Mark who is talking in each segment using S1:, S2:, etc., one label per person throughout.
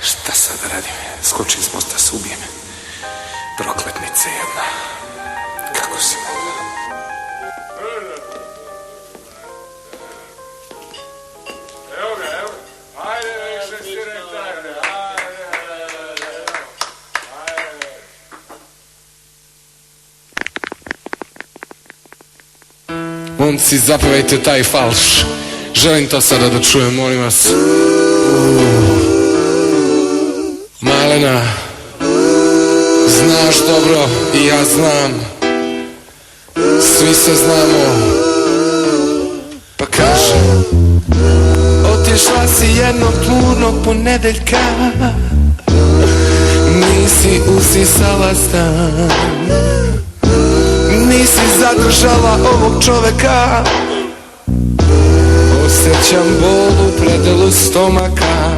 S1: Šta sad da radim? Skočim s mosta, se ubijem. Prokletnice jedna. Kako si mogla?
S2: Evo ga, evo. Ajde, više si rektajne.
S1: Momci, zapevajte taj falš. Želim to sada da čujem, molim vas. Malena, znaš dobro i ja znam. Svi se znamo. Pa kaži. Otišla si jednog tmurnog ponedeljka, nisi usisala stan, nisi zadržala ovog čoveka. Osjećam bol u predelu stomaka.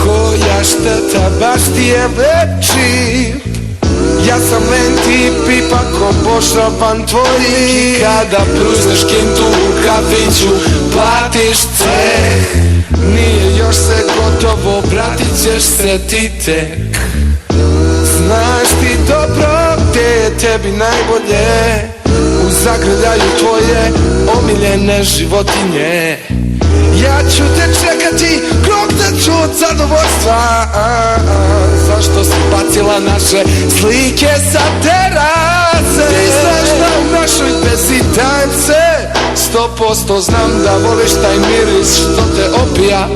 S1: Koja šteta, baš ti je veći. Ja sam len ti pipa ko pošapan tvoji. Kada pruzneš kintu u kafiću, platiš ceh. Nije još se gotovo, pratit ćeš se ti tek. Znaš ti dobro gdje je tebi najbolje, u zagrljaju tvoje omiljene životinje. Ja ću te čekati, kroknat ću od zadovoljstva. Zašto si bacila naše slike sa terase? Ti znaš da u našoj pesi dajem se 100% znam da voliš taj miris što te opija.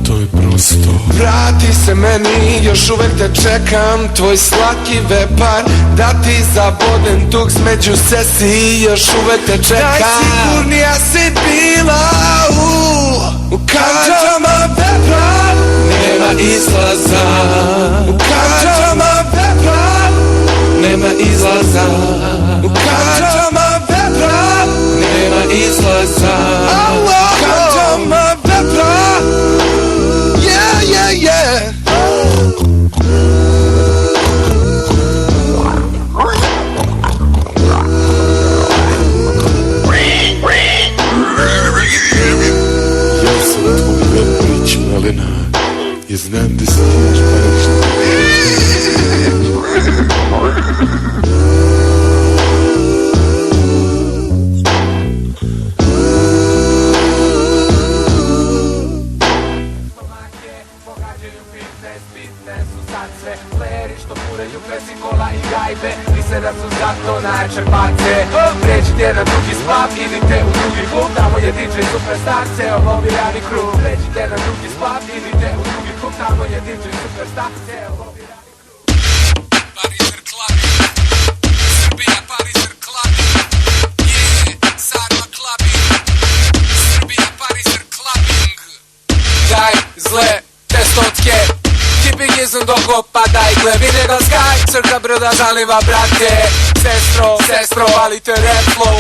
S1: To je prosto. Vrati se meni, još uvek te čekam. Tvoj slatki vepar, da ti zabodem tuk smeđu sesi. Još uvek te čekam. Najsigurnija si bila u kanđama vepra. Nema izlaza. U kanđama vepra. Nema izlaza. U kanđama vepra. Nema izlaza. U kanđama vepra. Yeah, yeah. Ja sam tvoj veprić, Malena. Ja znam da si ti još parišta.
S3: Playeri što fureju Pepsi-Cola i gajbe, misle da su zato najjače parce. Pređite na drugi spot, idite u drugi klub, tamo je DJ Superstar, ceo lobirani krug. Pređite na drugi spot, idite u drugi klub, tamo je DJ Superstar, ceo lobirani krug. Parizer Clubbing, Srbija Parizer Clubbing, yeah, Sarma Clubbing, Srbija Parizer Clubbing. Daj zle testotke, Keeping izom doko pada i gle Vidjela skaj, crka brda zaliva brate. Sestro, valite rap flow.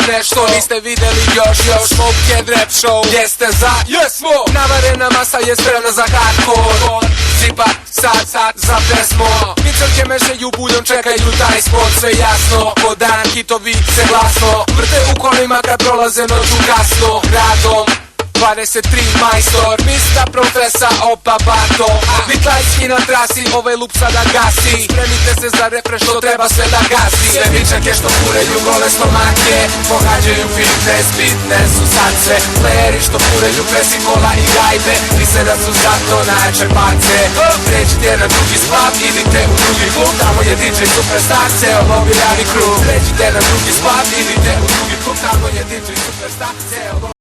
S3: Nešto niste videli još Smokehead rap show, jeste za, jesmo. Navarena masa je spremna za hardcore. Zipa, sad, za pesmo. Micelke mešaju buljom, čekaju taj spot. Sve jasno, ko dan hitovi se glasno vrte u kolima kad prolaze noću kasno. Radom 23 majstor, mista profesa, opa bato. Bitlajski na trasi, ovaj lup sada gasi. Spremite se za refre što treba sve da gasi. Sve vičake što fureju gole stomake, pogađaju fitness u sad sve. Playeri što fureju Pepsi-Cola i gajbe, misle da su zato najjače parce. Pređite na drugi spot, idite u drugi klub, tamo je DJ Superstar, ceo lobirani krug. Pređite na drugi spot, idite u drugi klub, tamo je DJ Superstar, ceo